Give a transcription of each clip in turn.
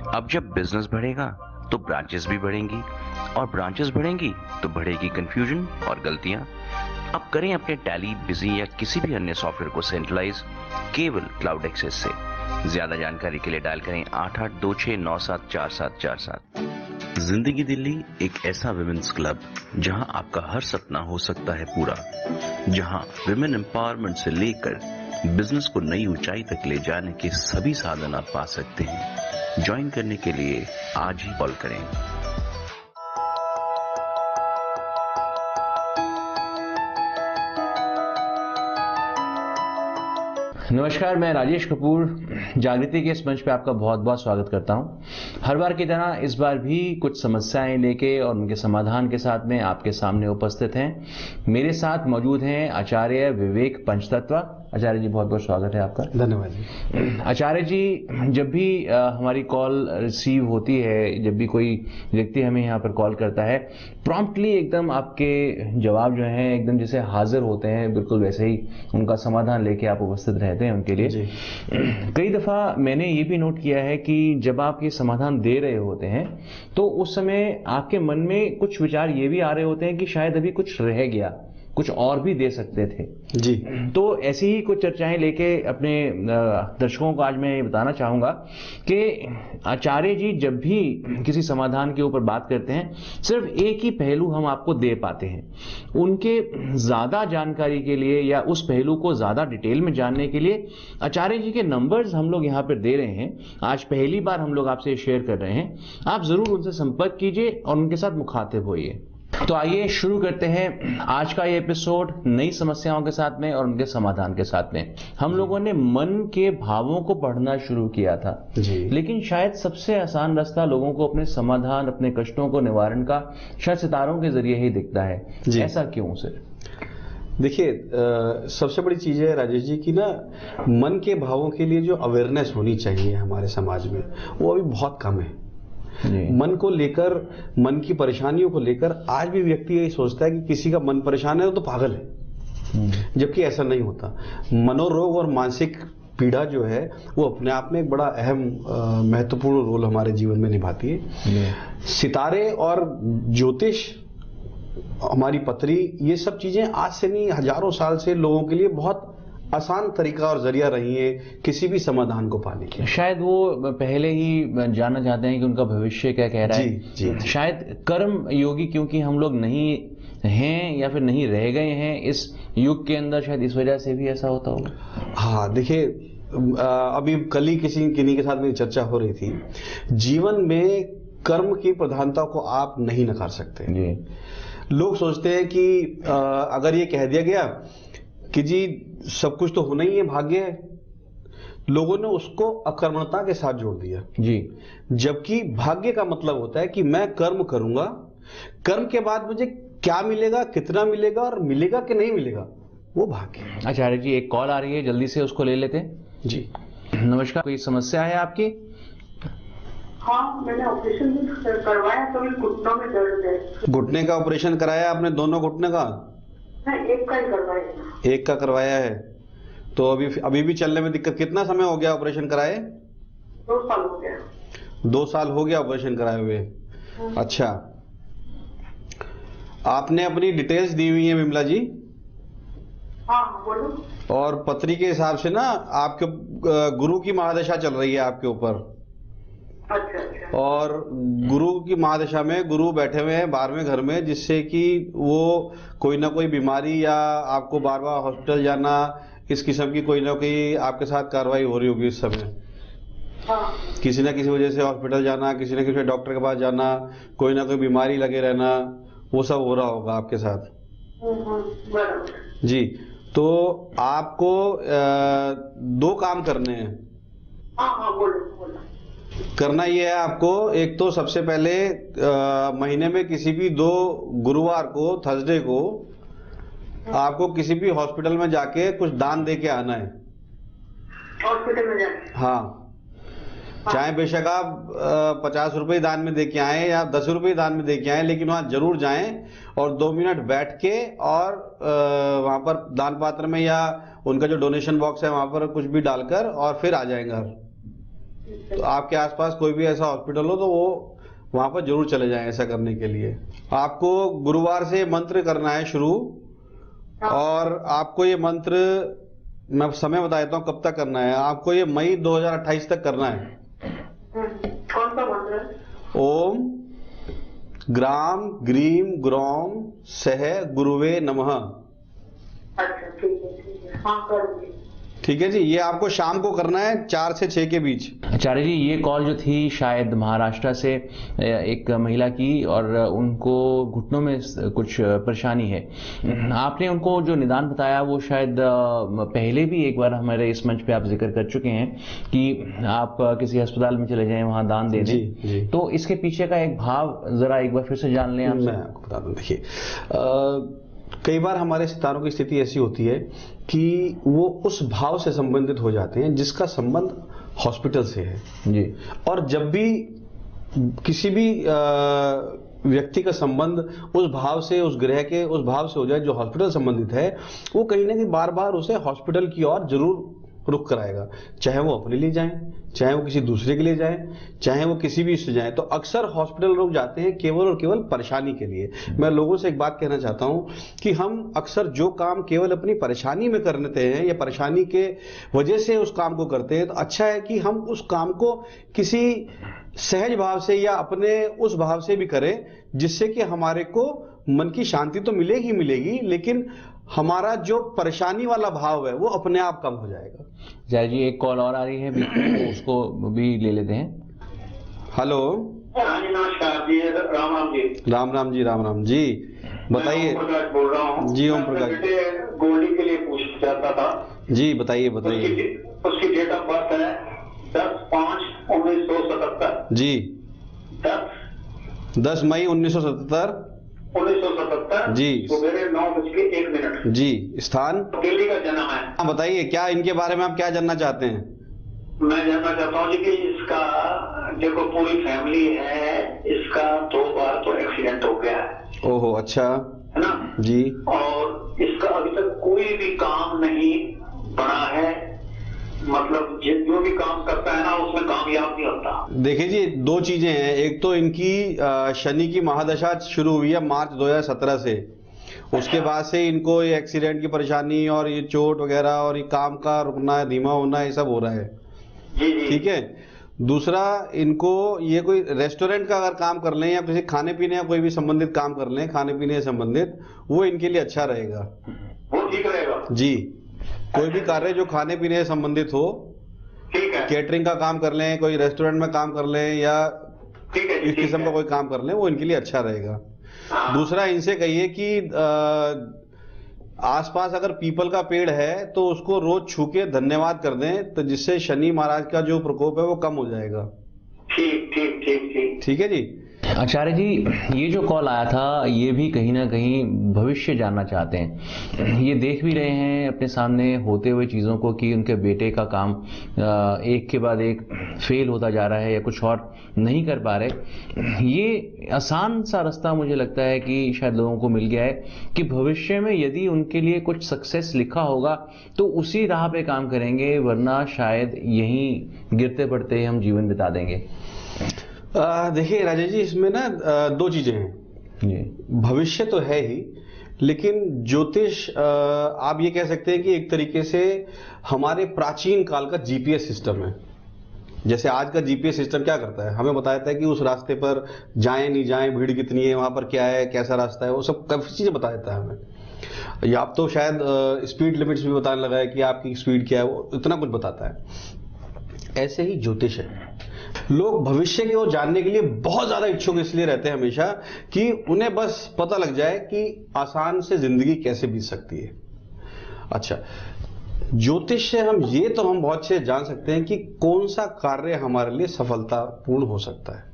अब जब बिजनेस बढ़ेगा तो ब्रांचेस भी बढ़ेंगी, और ब्रांचेस बढ़ेंगी तो बढ़ेगी कंफ्यूजन और गलतियां। अब करें अपने टैली, बिजी या किसी भी अन्य सॉफ्टवेयर को सेंट्रलाइज केवल क्लाउड एक्सेस से। ज्यादा जानकारी के लिए डायल करें 8826974747। जिंदगी दिल्ली एक ऐसा विमेंस क्लब जहां आपका हर सपना हो सकता है पूरा, जहां विमेन एम्पावरमेंट से लेकर बिजनेस को नई ऊंचाई तक ले जाने के सभी साधन आप पा सकते हैं। ज्वाइन करने के लिए आज ही कॉल करें। नमस्कार, मैं राजेश कपूर जागृति के इस मंच पे आपका बहुत बहुत स्वागत करता हूं। हर बार की तरह इस बार भी कुछ समस्याएं लेके और उनके समाधान के साथ में आपके सामने उपस्थित हैं। मेरे साथ मौजूद हैं आचार्य विवेक पंचतत्व। आचार्य जी, बहुत बहुत स्वागत है आपका। धन्यवाद जी। आचार्य जी, जब भी हमारी कॉल रिसीव होती है, जब भी कोई व्यक्ति हमें यहाँ पर कॉल करता है, प्रॉम्प्टली एकदम आपके जवाब जो हैं एकदम जैसे हाजिर होते हैं, बिल्कुल वैसे ही उनका समाधान लेके आप उपस्थित रहते हैं उनके लिए। कई दफा मैंने ये भी नोट किया है कि जब आप ये समाधान दे रहे होते हैं तो उस समय आपके मन में कुछ विचार ये भी आ रहे होते हैं कि शायद अभी कुछ रह गया, कुछ और भी दे सकते थे जी। तो ऐसी ही कुछ चर्चाएं लेके अपने दर्शकों को आज मैं ये बताना चाहूंगा कि आचार्य जी जब भी किसी समाधान के ऊपर बात करते हैं, सिर्फ एक ही पहलू हम आपको दे पाते हैं। उनके ज्यादा जानकारी के लिए या उस पहलू को ज्यादा डिटेल में जानने के लिए आचार्य जी के नंबर्स हम लोग यहाँ पर दे रहे हैं। आज पहली बार हम लोग आपसे शेयर कर रहे हैं। आप जरूर उनसे संपर्क कीजिए और उनके साथ मुखातिब होइए। तो आइए शुरू करते हैं आज का ये एपिसोड नई समस्याओं के साथ में और उनके समाधान के साथ में। हम लोगों ने मन के भावों को पढ़ना शुरू किया था जी। लेकिन शायद सबसे आसान रास्ता लोगों को अपने समाधान, अपने कष्टों को निवारण का शायद सितारों के जरिए ही दिखता है। ऐसा क्यों सर? देखिए, सबसे बड़ी चीज है राजेश जी की ना, मन के भावों के लिए जो अवेयरनेस होनी चाहिए हमारे समाज में, वो अभी बहुत कम है। मन को लेकर, मन की परेशानियों को लेकर आज भी व्यक्ति यही सोचता है कि किसी का मन परेशान है तो पागल है, जबकि ऐसा नहीं होता। मनोरोग और मानसिक पीड़ा जो है वो अपने आप में एक बड़ा अहम महत्वपूर्ण रोल हमारे जीवन में निभाती है। सितारे और ज्योतिष, हमारी पत्री, ये सब चीजें आज से नहीं हजारों साल से लोगों के लिए बहुत आसान तरीका और जरिया रही है किसी भी समाधान को पाने के। शायद वो पहले ही जानना चाहते हैं कि उनका भविष्य क्या कह रहा है। जी। शायद कर्म योगी क्योंकि हम लोग नहीं हैं या फिर नहीं रह गए हैं इस युग के अंदर, शायद इस वजह से भी ऐसा होता होगा। हाँ, देखिए, अभी कल ही किन्हीं के साथ मेरी चर्चा हो रही थी। जीवन में कर्म की प्रधानता को आप नहीं नकार सकते जी। लोग सोचते हैं कि अगर ये कह दिया गया कि जी सब कुछ तो होना ही है, भाग्य है, लोगों ने उसको अकर्मणता के साथ जोड़ दिया जी। जबकि भाग्य का मतलब होता है कि मैं कर्म करूंगा, कर्म के बाद मुझे क्या मिलेगा, कितना मिलेगा और मिलेगा कि नहीं मिलेगा, वो भाग्य है। आचार्य जी, एक कॉल आ रही है, जल्दी से उसको ले लेते हैं जी। नमस्कार, कोई समस्या है आपकी? हाँ, मैंने ऑपरेशन करवाया तो घुटनों में दर्द है। घुटने का ऑपरेशन कराया आपने? दोनों घुटने का? एक का ही करवाया। एक का करवाया है तो अभी भी चलने में दिक्कत? कितना समय हो गया ऑपरेशन कराए? 2 साल हो गया। 2 साल हो गया ऑपरेशन कराए हुए। अच्छा, आपने अपनी डिटेल्स दी हुई है विमला जी? हाँ, बोलो। और पत्री के हिसाब से ना आपके गुरु की महादशा चल रही है आपके ऊपर। अच्छा। और गुरु की महादशा में गुरु बैठे हुए हैं 12वें घर में, जिससे कि वो कोई ना कोई बीमारी या आपको बार बार हॉस्पिटल जाना, इस किस्म की कोई ना कोई आपके साथ कार्रवाई हो रही होगी इस समय। हाँ। किसी ना किसी वजह से हॉस्पिटल जाना, किसी न किसी डॉक्टर के पास जाना, कोई ना कोई बीमारी लगे रहना, वो सब हो रहा होगा आपके साथ। जी। तो आपको 2 काम करने हैं। हाँ, बोलो। करना ये है आपको, एक तो सबसे पहले महीने में किसी भी 2 गुरुवार को, थर्सडे को, आपको किसी भी हॉस्पिटल में जाके कुछ दान दे के आना है। हॉस्पिटल में जाके? हाँ, चाहे बेशक आप 50 रुपए दान में दे के आए या 10 रुपए दान में दे के आए, लेकिन वहां जरूर जाएं और 2 मिनट बैठ के और वहां पर दान पात्र में या उनका जो डोनेशन बॉक्स है वहां पर कुछ भी डालकर और फिर आ जाएं घर। तो आपके आसपास कोई भी ऐसा हॉस्पिटल हो तो वो वहां पर जरूर चले जाएं ऐसा करने के लिए। आपको गुरुवार से मंत्र करना है शुरू, और आपको ये मंत्र मैं समय बता देता हूँ कब तक करना है। आपको ये मई 2028 तक करना है। कौन सा मंत्र है? ओम ग्राम ग्रीम ग्रौम सह गुरुवे नमः। अच्छा ठीक है हाँ करूंगी। ठीक है जी, ये आपको शाम को करना है 4 से 6 के बीच। आचार्य जी, ये कॉल जो थी शायद महाराष्ट्र से एक महिला की, और उनको घुटनों में कुछ परेशानी है। आपने उनको जो निदान बताया वो शायद पहले भी एक बार हमारे इस मंच पे आप जिक्र कर चुके हैं कि आप किसी अस्पताल में चले जाएं, वहां दान दे दें। तो इसके पीछे का एक भाव जरा एक बार फिर से जान लें आप। मैं आपको बता दूं, देखिए कई बार हमारे सितारों की स्थिति ऐसी होती है कि वो उस भाव से संबंधित हो जाते हैं जिसका संबंध हॉस्पिटल से है जी। और जब भी किसी भी व्यक्ति का संबंध उस भाव से, उस ग्रह के उस भाव से हो जाए जो हॉस्पिटल संबंधित है, वो कहीं ना कहीं बार बार उसे हॉस्पिटल की ओर जरूर रुख कराएगा, चाहे वो अपने लिए जाएं, चाहे वो किसी दूसरे के लिए जाएं, चाहे वो किसी भी से जाएं। तो अक्सर हॉस्पिटल लोग जाते हैं केवल और केवल परेशानी के लिए। मैं लोगों से एक बात कहना चाहता हूं कि हम अक्सर जो काम केवल अपनी परेशानी में कर लेते हैं या परेशानी के वजह से उस काम को करते हैं, तो अच्छा है कि हम उस काम को किसी सहज भाव से या अपने उस भाव से भी करें जिससे कि हमारे को मन की शांति तो मिलेगी मिलेगी, लेकिन हमारा जो परेशानी वाला भाव है वो अपने आप कम हो जाएगा। जय जी, एक कॉल और आ रही है, उसको भी ले लेते हैं। हेलो। हाँ जी नमस्कार जी, राम राम जी। राम राम जी, राम राम जी, बताइए। ओम प्रकाश बोल रहा हूँ जी। ओम प्रकाश गोल्डी के लिए पूछना चाहता था जी, बताइए बताइए। उसकी डेट ऑफ बर्थ है 10/5/1977 जी। 10 मई 1977 जी। सुबह 9:01 जी। स्थान दिल्ली का जन्म है। हाँ बताइए, क्या इनके बारे में आप क्या जानना चाहते हैं? मैं जानना चाहता हूँ जी कि इसका देखो पूरी फैमिली है, इसका 2 बार तो एक्सीडेंट हो गया है। ओहो, अच्छा है ना जी। और इसका अभी तक कोई भी काम नहीं बना है, मतलब जो भी काम करता है ना उसमें कामयाब नहीं होता। देखिए जी, 2 चीजें हैं। एक तो इनकी शनि की महादशा शुरू हुई है मार्च 2017 से, उसके बाद से इनको ये एक्सीडेंट की परेशानी और ये चोट वगैरह और ये काम का रुकना, धीमा होना, ये सब हो रहा है। जी जी। ठीक है। दूसरा, इनको ये कोई रेस्टोरेंट का अगर काम कर लें या किसी खाने पीने या कोई भी संबंधित काम कर लें, खाने पीने से संबंधित, वो इनके लिए अच्छा रहेगा। वो ठीक रहेगा जी। कोई भी कार्य जो खाने पीने से संबंधित हो, ठीक है, केटरिंग का काम कर लें, कोई रेस्टोरेंट में काम कर लें या ठीक है, इस किस्म का कोई काम कर लें, वो इनके लिए अच्छा रहेगा। हाँ। दूसरा, इनसे कहिए कि आसपास अगर पीपल का पेड़ है तो उसको रोज छू के धन्यवाद कर दें, तो जिससे शनि महाराज का जो प्रकोप है वो कम हो जाएगा। ठीक ठीक ठीक ठीक। ठीक है जी। आचार्य जी, ये जो कॉल आया था ये भी कहीं ना कहीं भविष्य जानना चाहते हैं। ये देख भी रहे हैं अपने सामने होते हुए चीज़ों को कि उनके बेटे का काम एक के बाद एक फेल होता जा रहा है या कुछ और नहीं कर पा रहे। ये आसान सा रास्ता मुझे लगता है कि शायद लोगों को मिल गया है कि भविष्य में यदि उनके लिए कुछ सक्सेस लिखा होगा तो उसी राह पे काम करेंगे, वरना शायद यहीं गिरते पड़ते हम जीवन बिता देंगे। देखिए राजेश जी, इसमें ना 2 चीजें हैं जी। भविष्य तो है ही, लेकिन ज्योतिष आप ये कह सकते हैं कि एक तरीके से हमारे प्राचीन काल का जीपीएस सिस्टम है। जैसे आज का जीपीएस सिस्टम क्या करता है, हमें बताता है कि उस रास्ते पर जाएं नहीं जाएं, भीड़ कितनी है, वहां पर क्या है, कैसा रास्ता है, वो सब काफी चीजें बता देता है हमें। या आप तो शायद स्पीड लिमिट्स भी बताने लगा है कि आपकी स्पीड क्या है, वो इतना कुछ बताता है। ऐसे ही ज्योतिष है। लोग भविष्य की ओर जानने के लिए बहुत ज्यादा इच्छुक इसलिए रहते हैं हमेशा कि उन्हें बस पता लग जाए कि आसान से जिंदगी कैसे बीत सकती है। अच्छा, ज्योतिष से हम बहुत अच्छे जान सकते हैं कि कौन सा कार्य हमारे लिए सफलतापूर्ण हो सकता है।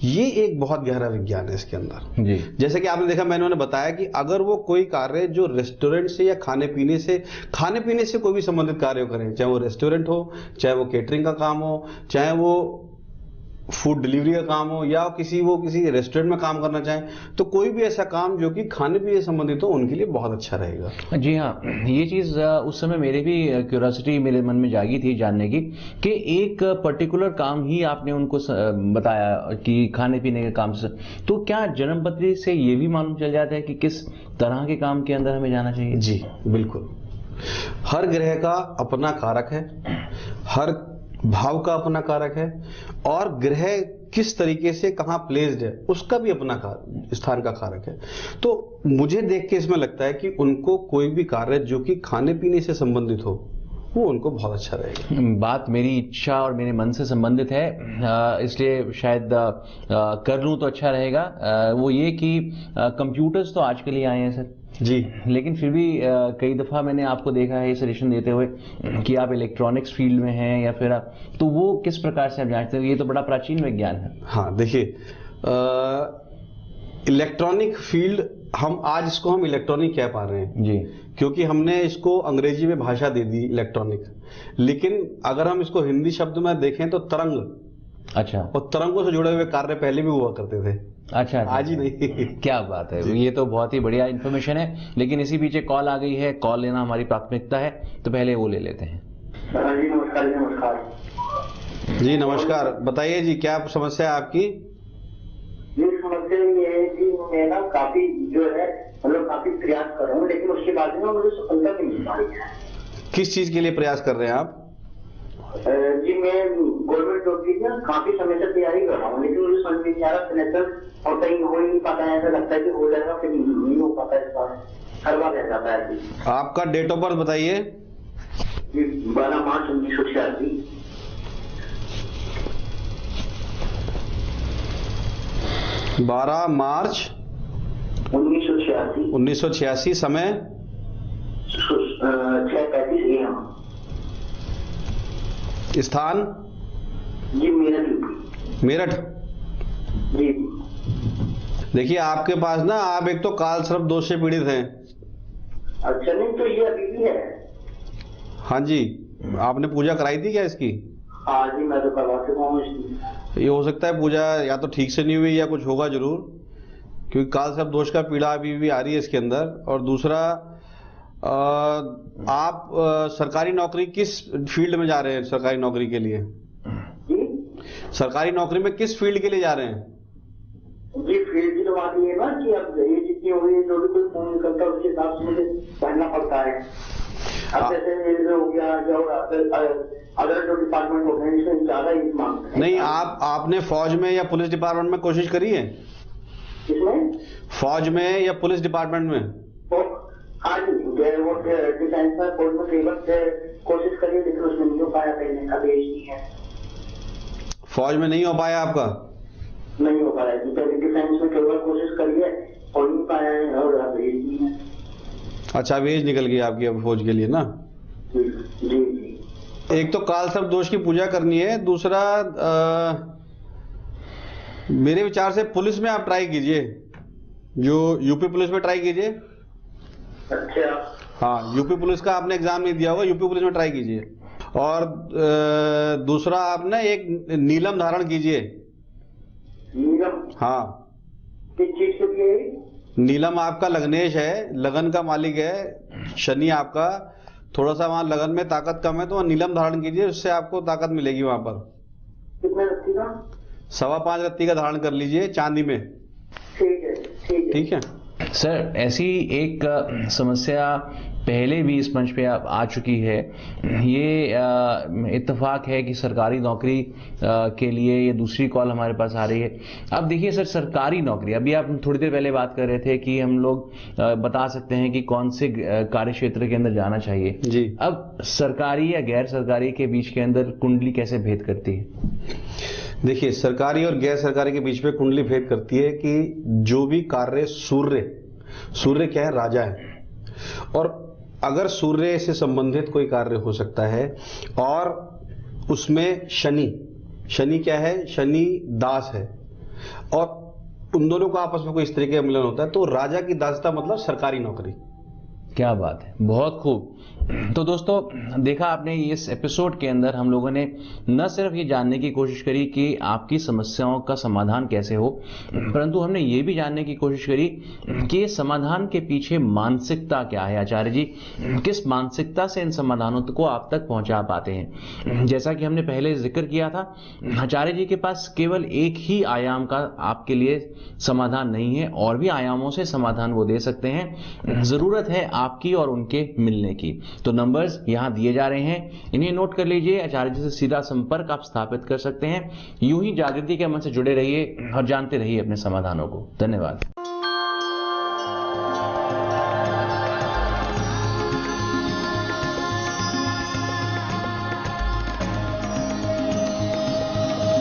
ये एक बहुत गहरा विज्ञान है इसके अंदर जी। जैसे कि आपने देखा, मैंने बताया कि अगर वो कोई कार्य जो रेस्टोरेंट से या खाने पीने से कोई भी संबंधित कार्य करें, चाहे वो रेस्टोरेंट हो, चाहे वो केटरिंग का काम हो, चाहे वो फूड डिलीवरी का काम हो या किसी रेस्टोरेंट में काम करना चाहें, तो कोई भी ऐसा काम जो कि खाने पीने से संबंधित हो उनके लिए बहुत अच्छा रहेगा। जी हाँ, ये चीज़ उस समय मेरे भी क्यूरियोसिटी मेरे मन में जागी थी जानने की कि एक पर्टिकुलर काम ही आपने उनको बताया कि खाने पीने के काम से, तो क्या जन्मपत्री से ये भी मालूम चल जाता है कि किस तरह के काम के अंदर हमें जाना चाहिए? जी बिल्कुल, हर ग्रह का अपना कारक है, हर भाव का अपना कारक है, और ग्रह किस तरीके से कहां प्लेस्ड है उसका भी अपना स्थान का कारक है। तो मुझे देख के इसमें लगता है कि उनको कोई भी कार्य जो कि खाने पीने से संबंधित हो वो उनको बहुत अच्छा रहेगा। बात मेरी इच्छा और मेरे मन से संबंधित है, इसलिए शायद कर लूं तो अच्छा रहेगा। वो ये कि कंप्यूटर्स तो आजकल ही आए हैं सर जी, लेकिन फिर भी कई दफा मैंने आपको देखा है सजेशन देते हुए कि आप इलेक्ट्रॉनिक्स फील्ड में हैं या फिर आप, तो वो किस प्रकार से आप जानते हैं? ये तो बड़ा प्राचीन विज्ञान है। हाँ देखिए, इलेक्ट्रॉनिक फील्ड हम इसको इलेक्ट्रॉनिक कह पा रहे हैं जी, क्योंकि हमने इसको अंग्रेजी में भाषा दे दी इलेक्ट्रॉनिक, लेकिन अगर हम इसको हिंदी शब्द में देखें तो तरंग, अच्छा, और तरंगों से जुड़े हुए कार्य पहले भी हुआ करते थे, अच्छा, आज ही नहीं। क्या बात है, ये तो बहुत ही बढ़िया इन्फॉर्मेशन है। लेकिन इसी पीछे कॉल आ गई है, कॉल लेना हमारी प्राथमिकता है, तो पहले वो ले लेते हैं। जी नमस्कार। जी नमस्कार। जी नमस्कार, बताइए जी क्या समस्या है आपकी? ये समस्या ये है कि मैं ना काफी जो है मतलब काफी प्रयास कर रहा हूँ, लेकिन उसके बाद में मुझे सफलता नहीं मिल पा रही है। किस चीज के लिए प्रयास कर रहे हैं आप? जी मैं गवर्नमेंट जॉब की ना काफी समय से तैयारी कर रहा हूँ, लेकिन मुझे समझ नहीं आ रहा सिलेक्शन और कहीं हो ही नहीं पाता है। ऐसा लगता है कि हो जाएगा, फिर नहीं हो पाता है, इस बार हर बार रह जाता है। आपका डेट ऑफ बर्थ बताइए। जी 12 मार्च 1986। 12 मार्च 1986, समय 6:35 AM। स्थान? जी मेरठ। मेरठ। जी देखिए आपके पास ना, आप एक तो काल सर्प दोष से पीड़ित हैं। अच्छा, नहीं तो ये अभी भी है। हाँ जी, आपने पूजा कराई थी क्या इसकी? हाँ जी, मैं तो करवा चुका हूँ इसकी। ये हो सकता है पूजा या तो ठीक से नहीं हुई या कुछ होगा जरूर, क्योंकि काल सर्प दोष का पीड़ा अभी भी आ रही है इसके अंदर। और दूसरा, आप सरकारी नौकरी किस फील्ड में जा रहे हैं? सरकारी नौकरी के लिए सरकारी नौकरी में किस फील्ड के लिए जा रहे हैं? जी फील्ड की तो बात ये है ना कि अब ये जितनी हो गई, जो भी कोई फोन करता है उसके हिसाब से मुझे पढ़ना पड़ता है। अब जैसे रेलवे हो गया, जो अदर जो डिपार्टमेंट हो गए, इसमें ज्यादा ही मांग है। नहीं, आपने फौज में या पुलिस डिपार्टमेंट में कोशिश करी है? इसमें फौज में या पुलिस डिपार्टमेंट में? हाँ जी, वो डिफेंस में फौज में कई बार कोशिश करी, लेकिन उसमें नहीं हो पाया, कहीं का देश नहीं है। फौज में नहीं हो पाया आपका? नहीं हो पाया जी, पहले डिफेंस में कई बार कोशिश करी है, हो नहीं पाया है, और अब एज नहीं है। अच्छा, एज निकल गई आपकी अब फौज के लिए ना? जी जी। एक तो काल सर्प दोष की पूजा करनी है, दूसरा मेरे विचार से पुलिस में आप ट्राई कीजिए, जो यूपी पुलिस में ट्राई कीजिए। अच्छा। हाँ, यूपी पुलिस का आपने एग्जाम नहीं दिया होगा, यूपी पुलिस में ट्राई कीजिए। और दूसरा आप ना एक नीलम धारण कीजिए। नीलम? हाँ। किस चीज के लिए? नीलम आपका लग्नेश है, लगन का मालिक है, शनि आपका थोड़ा सा वहां लगन में ताकत कम है, तो वहां नीलम धारण कीजिए, उससे आपको ताकत मिलेगी वहां पर। कितने रत्ती का? 5.25 रत्ती का धारण कर लीजिए, चांदी में। ठीक है, ठीक है। ठीक है सर, ऐसी एक समस्या पहले भी इस मंच पे आ चुकी है। ये इत्तेफाक है कि सरकारी नौकरी के लिए ये दूसरी कॉल हमारे पास आ रही है। अब देखिए सर, सरकारी नौकरी, अभी आप थोड़ी देर पहले बात कर रहे थे कि हम लोग बता सकते हैं कि कौन से कार्य क्षेत्र के अंदर जाना चाहिए जी। अब सरकारी या गैर सरकारी के बीच के अंदर कुंडली कैसे भेद करती है? देखिए, सरकारी और गैर सरकारी के बीच में कुंडली भेद करती है कि जो भी कार्य सूर्य क्या है? राजा है। और अगर सूर्य से संबंधित कोई कार्य हो सकता है और उसमें शनि क्या है? शनि दास है, और उन दोनों का आपस में कोई इस तरीके का मिलन होता है, तो राजा की दासता मतलब सरकारी नौकरी। क्या बात है, बहुत खूब। तो दोस्तों, देखा आपने इस एपिसोड के अंदर हम लोगों ने न सिर्फ ये जानने की कोशिश करी कि आपकी समस्याओं का समाधान कैसे हो, परंतु हमने ये भी जानने की कोशिश करी कि समाधान के पीछे मानसिकता क्या है। आचार्य जी किस मानसिकता से इन समाधानों को आप तक पहुंचा पाते हैं। जैसा कि हमने पहले जिक्र किया था, आचार्य जी के पास केवल एक ही आयाम का आपके लिए समाधान नहीं है, और भी आयामों से समाधान वो दे सकते हैं। जरूरत है आपकी और उनके मिलने की। तो नंबर्स यहां दिए जा रहे हैं, इन्हें नोट कर लीजिए। आचार्य जी से सीधा संपर्क आप स्थापित कर सकते हैं। यूं ही जागृति के मन से जुड़े रहिए और जानते रहिए अपने समाधानों को। धन्यवाद।